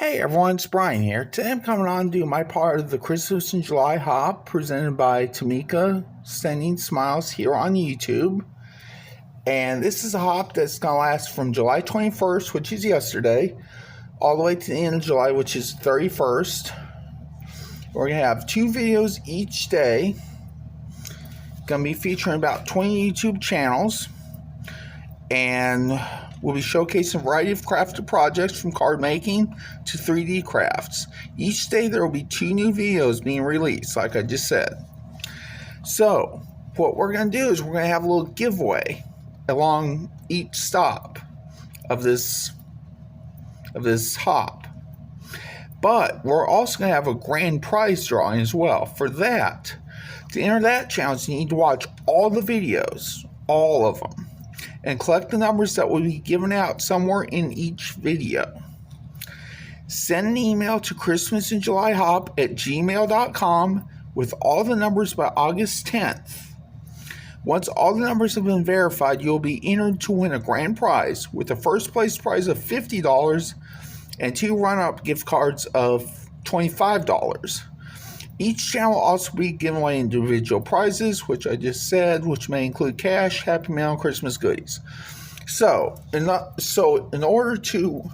Hey everyone, it's Brian here. Today I'm coming on to do my part of the Christmas in July hop presented by Tamika Sending Smiles here on YouTube. And this is a hop that's going to last from July 21st, which is yesterday, all the way to the end of July, which is 31st. We're going to have 2 videos each day. Going to be featuring about 20 YouTube channels. And we'll be showcasing a variety of crafted projects from card making to 3D crafts. Each day there will be 2 new videos being released, like I just said. So, what we're going to do is we're going to have a little giveaway along each stop of this hop. But we're also going to have a grand prize drawing as well. For that, to enter that challenge, you need to watch all the videos, all of them, and collect the numbers that will be given out somewhere in each video. Send an email to christmasinjulyhop@gmail.com with all the numbers by August 10th. Once all the numbers have been verified, you'll be entered to win a grand prize with a first place prize of $50 and 2 run-up gift cards of $25. Each channel will also be giving away individual prizes, which I just said, which may include cash, Happy Mail, and Christmas goodies. So in order to,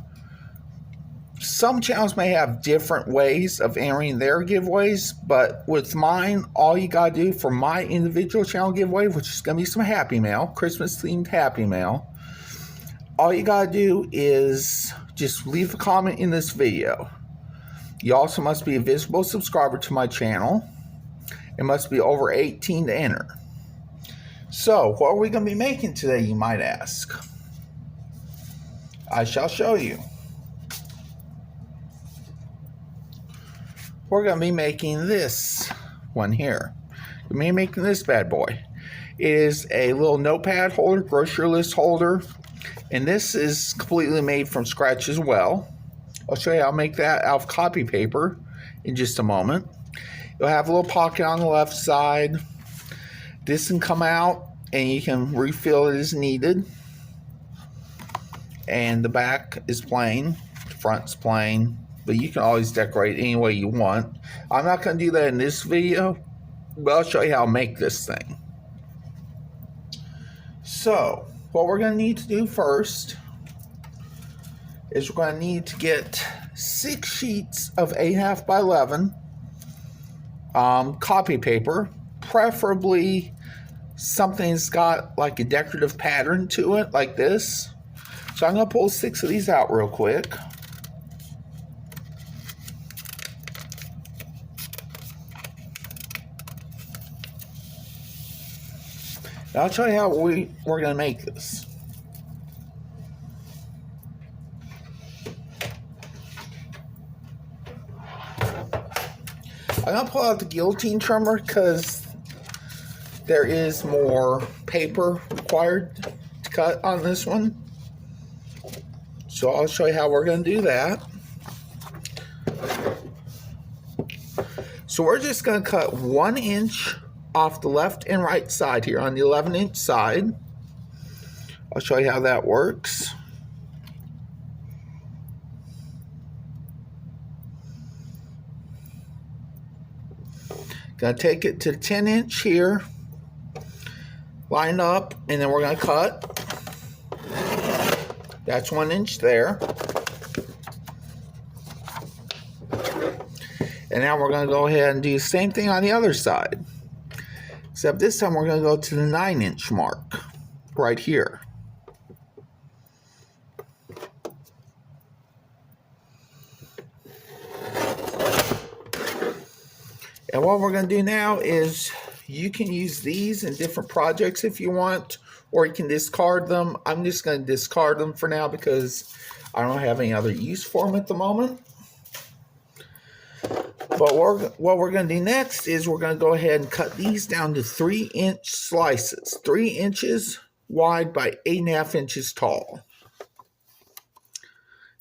some channels may have different ways of entering their giveaways, but with mine, all you gotta do for my individual channel giveaway, which is gonna be some Happy Mail, Christmas themed Happy Mail, all you gotta do is just leave a comment in this video. You also must be a visible subscriber to my channel and must be over 18 to enter. So, what are we going to be making today, you might ask? I shall show you. We're going to be making this one here. We're going to be making this bad boy. It is a little notepad holder, grocery list holder, and this is completely made from scratch as well. I'll show you how to make that out of copy paper in just a moment. You'll have a little pocket on the left side. This can come out and you can refill it as needed. And the back is plain, the front's plain, but you can always decorate any way you want. I'm not going to do that in this video, but I'll show you how to make this thing. So, what we're going to need to do first is we're going to need to get 6 sheets of 8.5 by 11 copy paper, preferably something that's got like a decorative pattern to it, like this. So I'm going to pull 6 of these out real quick. Now I'll show you how we're going to make this. I'm going to pull out the guillotine trimmer because there is more paper required to cut on this one. So I'll show you how we're going to do that. So we're just going to cut 1 inch off the left and right side here on the 11-inch side. I'll show you how that works. Gonna take it to the 10-inch here, line up, and then we're gonna cut. That's 1 inch there. And now we're gonna go ahead and do the same thing on the other side. Except this time we're gonna go to the 9-inch mark, right here. And what we're going to do now is you can use these in different projects if you want, or you can discard them. I'm just going to discard them for now because I don't have any other use for them at the moment. But what we're going to do next is we're going to go ahead and cut these down to 3-inch slices, 3 inches wide by 8.5 inches tall.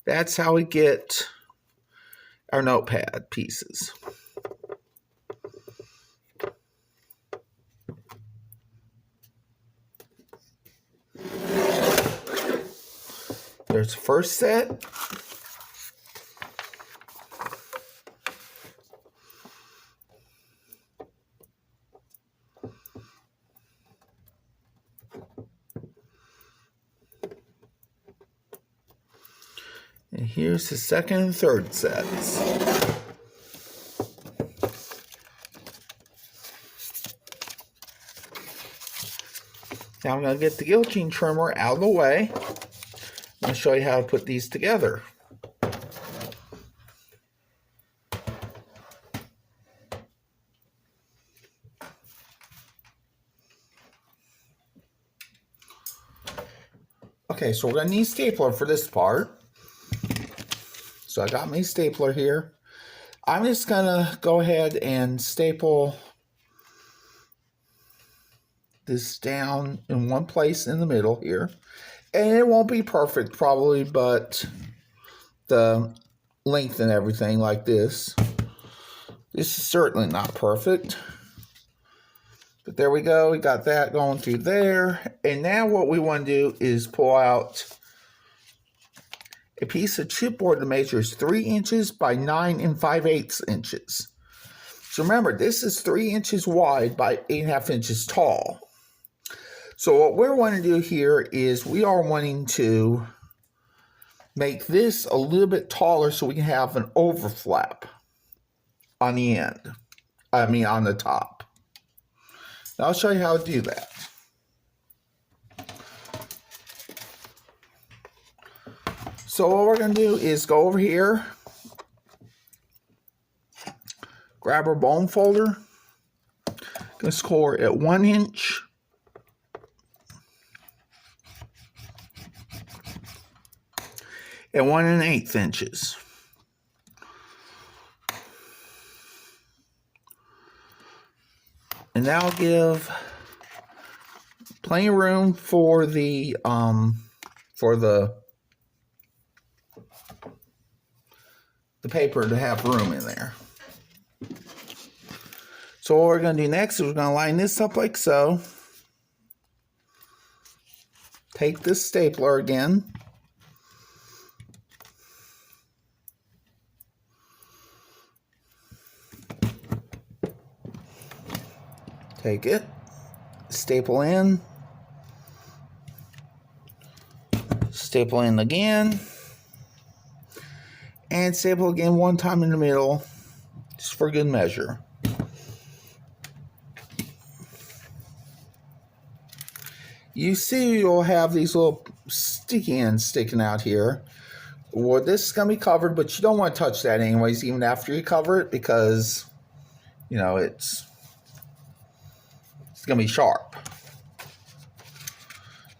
That's how we get our notepad pieces. There's the first set. Here's the second and third sets. Now I'm going to get the guillotine trimmer out of the way. I'm going to show you how to put these together. Okay, so we're going to need stapler for this part. So I got my stapler here. I'm just going to go ahead and staple this down in one place in the middle here. And it won't be perfect probably, but the length and everything like this. This is certainly not perfect. But there we go. We got that going through there. And now what we want to do is pull out a piece of chipboard that measures 3 inches by 9 5/8 inches. So remember, this is 3 inches wide by 8.5 inches tall. So what we're wanting to do here is we are wanting to make this a little bit taller so we can have an overflap on the end. On the top. Now I'll show you how to do that. So what we're going to do is go over here, grab our bone folder, going to score at 1 inch, at 1 1/8 inches. And that'll give plenty of room for the paper to have room in there. So what we're going to do next is we're going to line this up like so. Take this stapler again. Take it, staple in again, and staple again one time in the middle, just for good measure. You see you'll have these little sticky ends sticking out here. Well, this is going to be covered, but you don't want to touch that anyways, even after you cover it, because, you know, it's going to be sharp.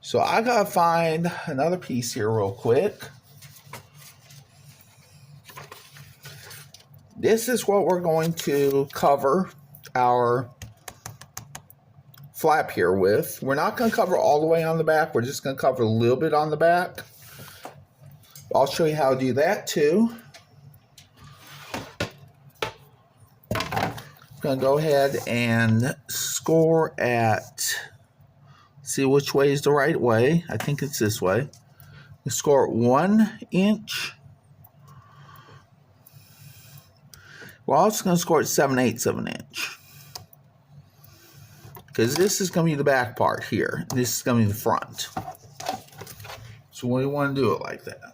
So I got to find another piece here real quick. This is what we're going to cover our flap here with. We're not going to cover all the way on the back. We're just going to cover a little bit on the back. I'll show you how to do that too. I'm going to go ahead and score at, see which way is the right way. I think it's this way. Score at 1 inch. Well, I'm just going to score at 7/8 of an inch. Because this is going to be the back part here. This is going to be the front. So we want to do it like that.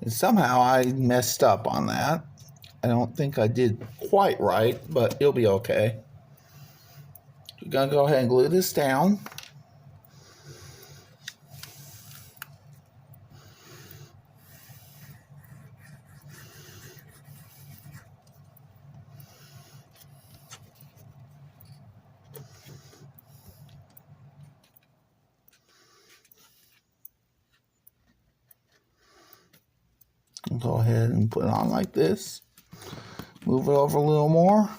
And somehow I messed up on that. I don't think I did quite right, but it'll be okay. We're going to go ahead and glue this down. Go ahead and put it on like this. Move it over a little more.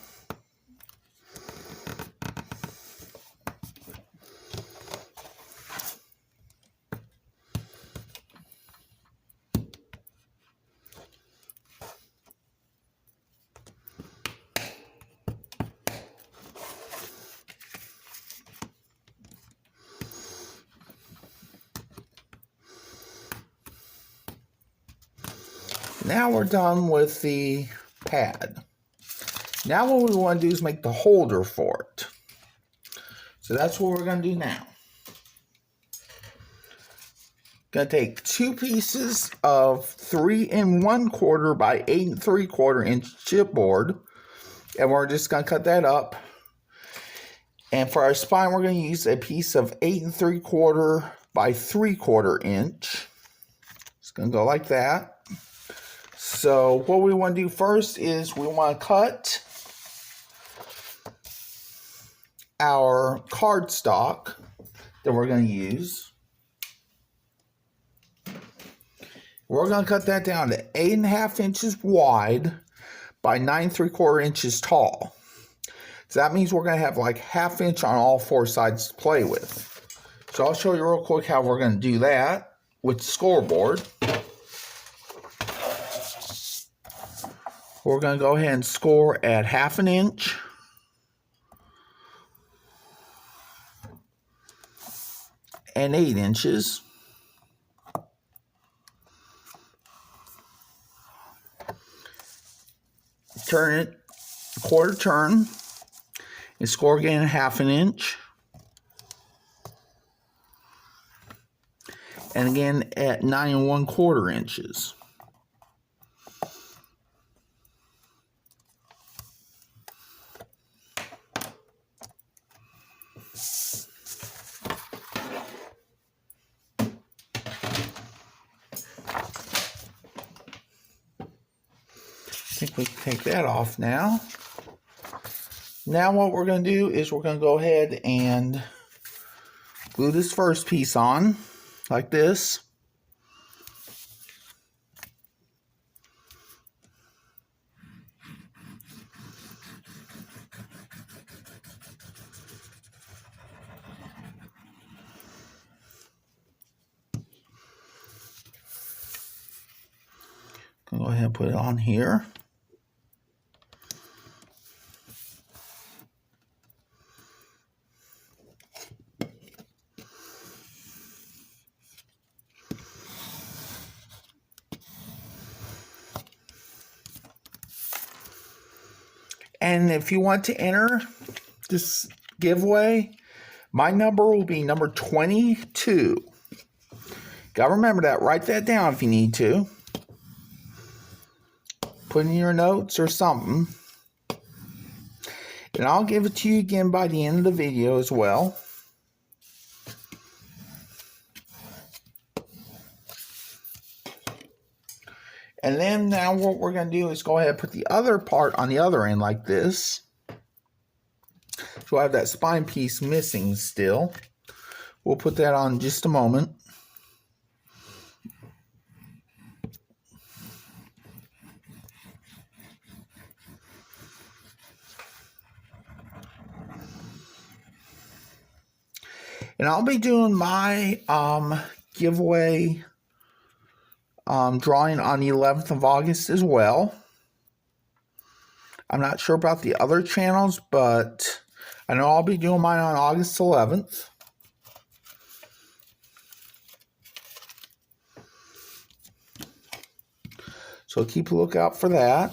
Now we're done with the pad. Now what we want to do is make the holder for it. So that's what we're going to do now. Going to take 2 pieces of 3 1/4 by 8 3/4 inch chipboard, and we're just going to cut that up. And for our spine, we're going to use a piece of 8 3/4 by 3/4 inch. It's going to go like that. So what we want to do first is we want to cut our cardstock that we're going to use. We're going to cut that down to 8.5 inches wide by 9 3/4 inches tall. So that means we're going to have like 1/2 inch on all 4 sides to play with. So I'll show you real quick how we're going to do that with the scoreboard. We're going to go ahead and score at 1/2 inch. And 8 inches. Turn it a 1/4 turn and score again at 1/2 inch. And again at 9 1/4 inches. I think we can take that off now. Now what we're going to do is we're going to go ahead and glue this first piece on like this. Go ahead and put it on here. And if you want to enter this giveaway, my number will be number 22. Gotta remember that. Write that down if you need to. Put in your notes or something. And I'll give it to you again by the end of the video as well. And then now what we're going to do is go ahead and put the other part on the other end like this. So I have that spine piece missing still. We'll put that on in just a moment. And I'll be doing my giveaway drawing on the 11th of August as well. I'm not sure about the other channels, but I know I'll be doing mine on August 11th. So keep a lookout for that.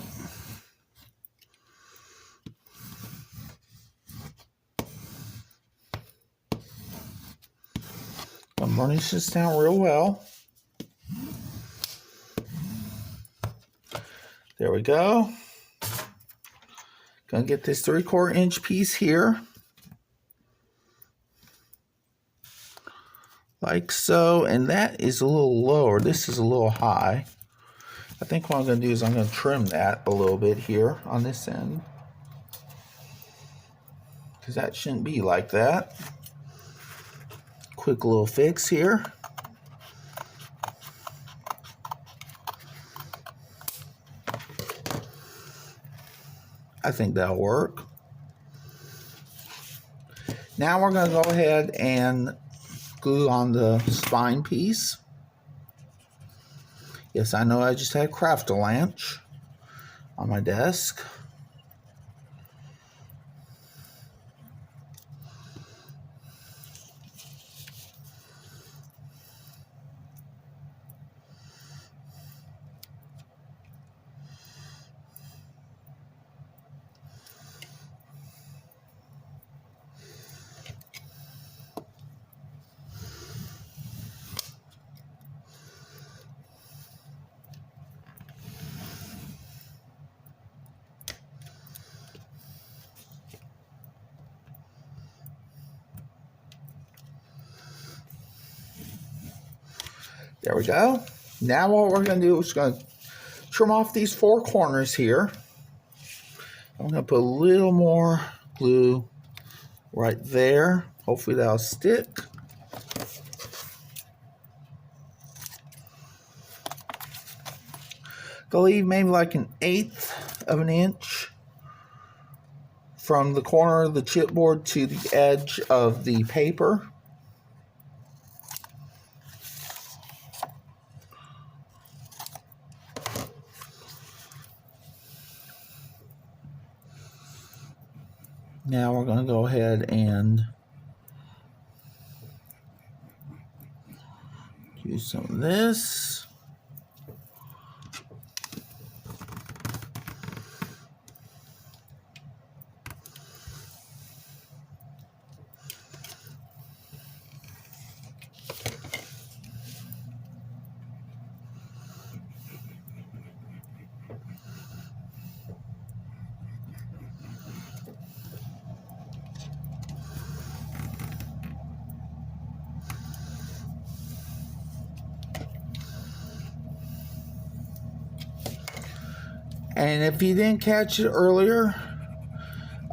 I'll burnish this down real well. There we go. Gonna get this 3/4 inch piece here. Like so, and that is a little lower. This is a little high. I think what I'm gonna do is I'm gonna trim that a little bit here on this end. Because that shouldn't be like that. Quick little fix here. I think that'll work. Now we're going to go ahead and glue on the spine piece. Yes, I know I just had Craft-A-Lanch on my desk. There we go. Now what we're going to do is going to trim off these 4 corners here. I'm going to put a little more glue right there. Hopefully that'll stick. Go leave maybe like 1/8 of an inch from the corner of the chipboard to the edge of the paper. Now we're going to go ahead and use some of this. And if you didn't catch it earlier,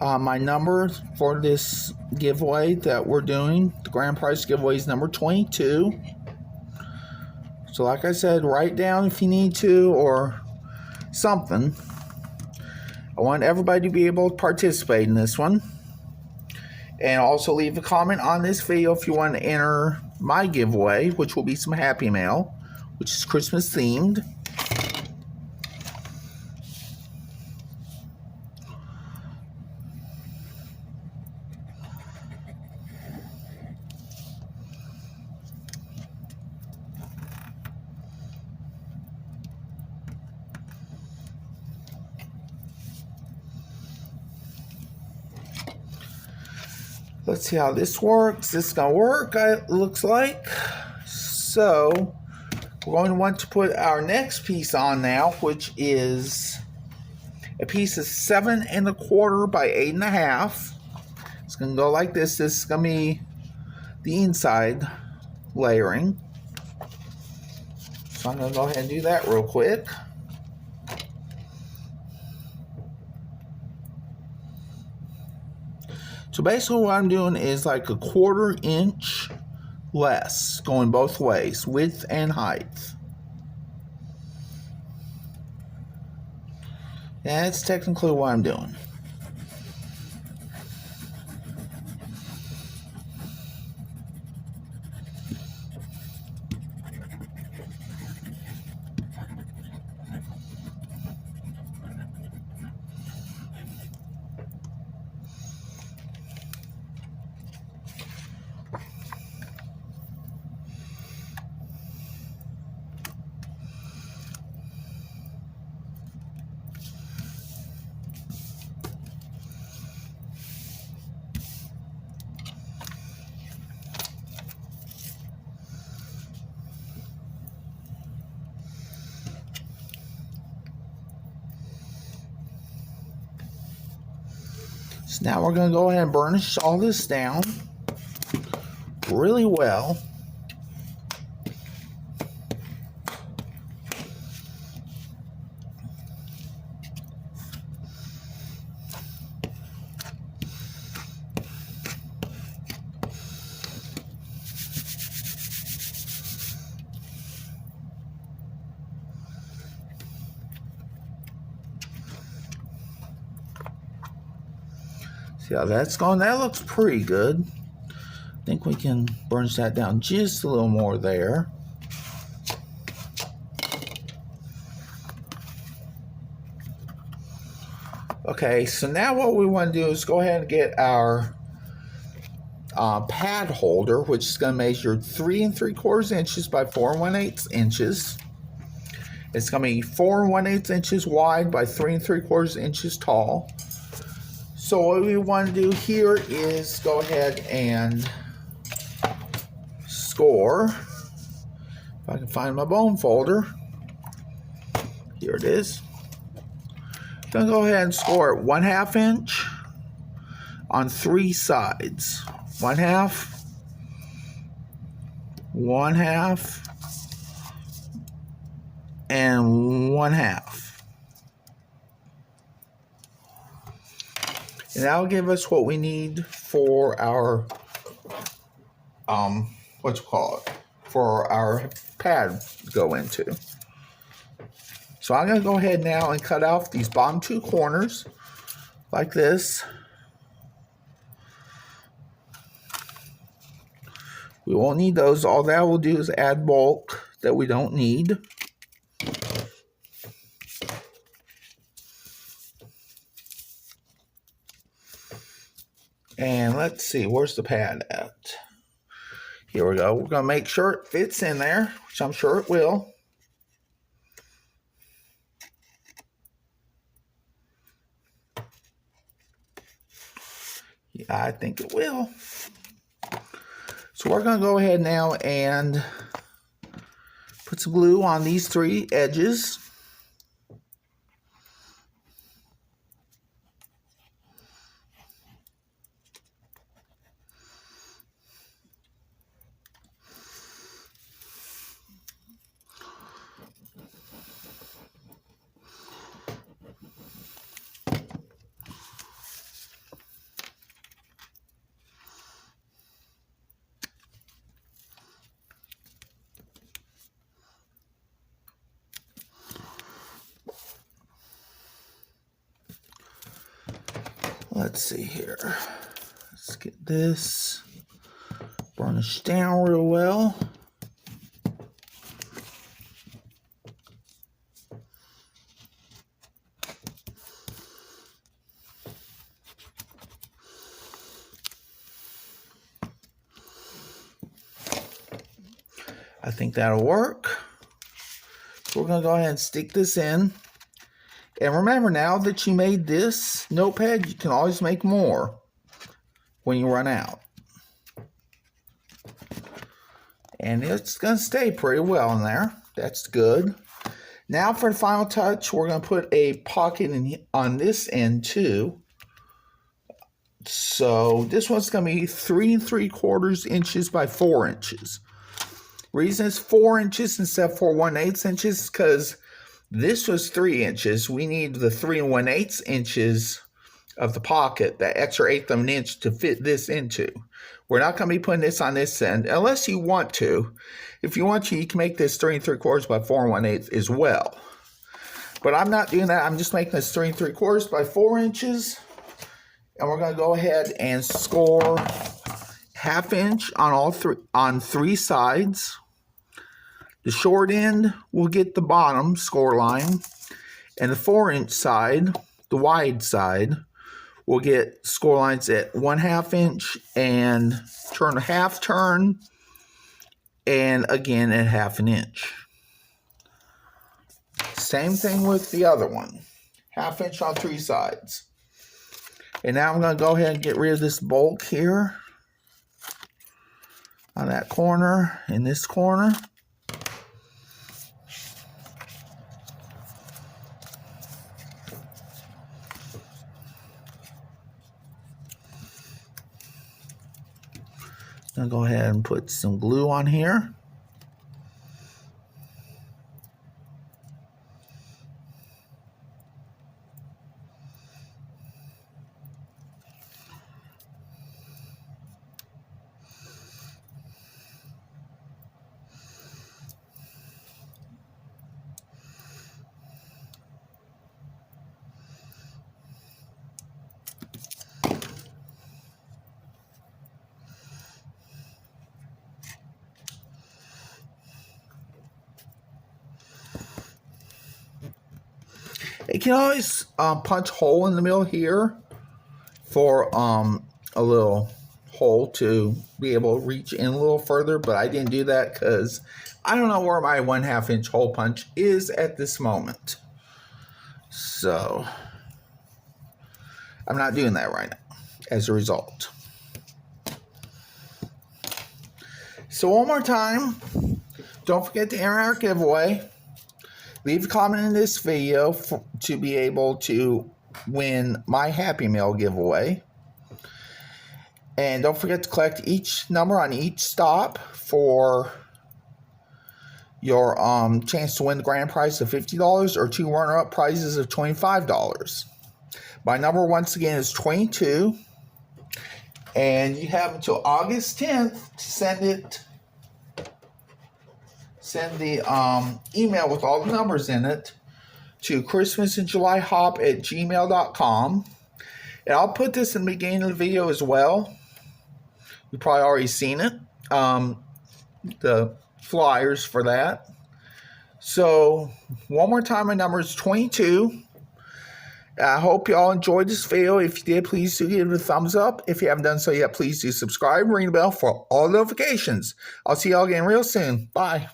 my number for this giveaway that we're doing, the grand prize giveaway, is number 22. So like I said, write down if you need to or something. I want everybody to be able to participate in this one. And also leave a comment on this video if you want to enter my giveaway, which will be some Happy Mail, which is Christmas themed. Let's see how this works. This is going to work, it looks like. So, we're going to want to put our next piece on now, which is a piece of 7 1/4 by 8 1/2. It's going to go like this. This is going to be the inside layering. So I'm going to go ahead and do that real quick. So basically what I'm doing is like 1/4 inch less, going both ways, width and height. And that's technically what I'm doing. So now we're going to go ahead and burnish all this down really well. See how that's going? That looks pretty good. I think we can burnish that down just a little more there. Okay, so now what we want to do is go ahead and get our pad holder, which is going to measure 3 3/4 inches by 4 1/8 inches. It's going to be 4 1/8 inches wide by 3 3/4 inches tall. So what we want to do here is go ahead and score. If I can find my bone folder. Here it is. I'm going to go ahead and score it 1/2 inch on 3 sides. 1/2, 1/2, and 1/2. And that'll give us what we need for our, for our pad to go into. So I'm going to go ahead now and cut off these bottom 2 corners like this. We won't need those. All that will do is add bulk that we don't need. And let's see, where's the pad at? Here we go. We're going to make sure it fits in there, which I'm sure it will. Yeah, I think it will. So we're going to go ahead now and put some glue on these 3 edges. Let's see here. Let's get this burnished down real well. I think that'll work. So we're going to go ahead and stick this in. And remember, now that you made this notepad, you can always make more when you run out. And it's going to stay pretty well in there. That's good. Now for the final touch, we're going to put a pocket on this end too. So this one's going to be 3 3/4 inches by 4 inches. Reason it's 4 inches instead of 4 1/8 inches because this was 3 inches. We need the 3 1/8 inches of the pocket, that extra 1/8 of an inch to fit this into. We're not going to be putting this on this end unless you want to. If you want to, you can make this 3 3/4 by 4 1/8 as well. But I'm not doing that. I'm just making this 3 3/4 by 4 inches. And we're going to go ahead and score 1/2 inch on 3 sides. The short end will get the bottom score line, and the 4-inch side, the wide side, will get score lines at 1/2 inch and turn a half turn, and again at 1/2 an inch. Same thing with the other one, 1/2 inch on 3 sides. And now I'm going to go ahead and get rid of this bulk here on that corner, in this corner. I'm going to go ahead and put some glue on here. You can always punch a hole in the middle here for a little hole to be able to reach in a little further, but I didn't do that because I don't know where my 1/2 inch hole punch is at this moment. So I'm not doing that right now as a result. So one more time, don't forget to enter our giveaway. Leave a comment in this video to be able to win my Happy Mail giveaway. And don't forget to collect each number on each stop for your chance to win the grand prize of $50 or 2 runner-up prizes of $25. My number once again is 22, and you have until August 10th to send the email with all the numbers in it to christmasinjulyhop@gmail.com. And I'll put this in the beginning of the video as well. You've probably already seen it. The flyers for that. So, one more time, my number is 22. I hope you all enjoyed this video. If you did, please do give it a thumbs up. If you haven't done so yet, please do subscribe and ring the bell for all notifications. I'll see y'all again real soon. Bye.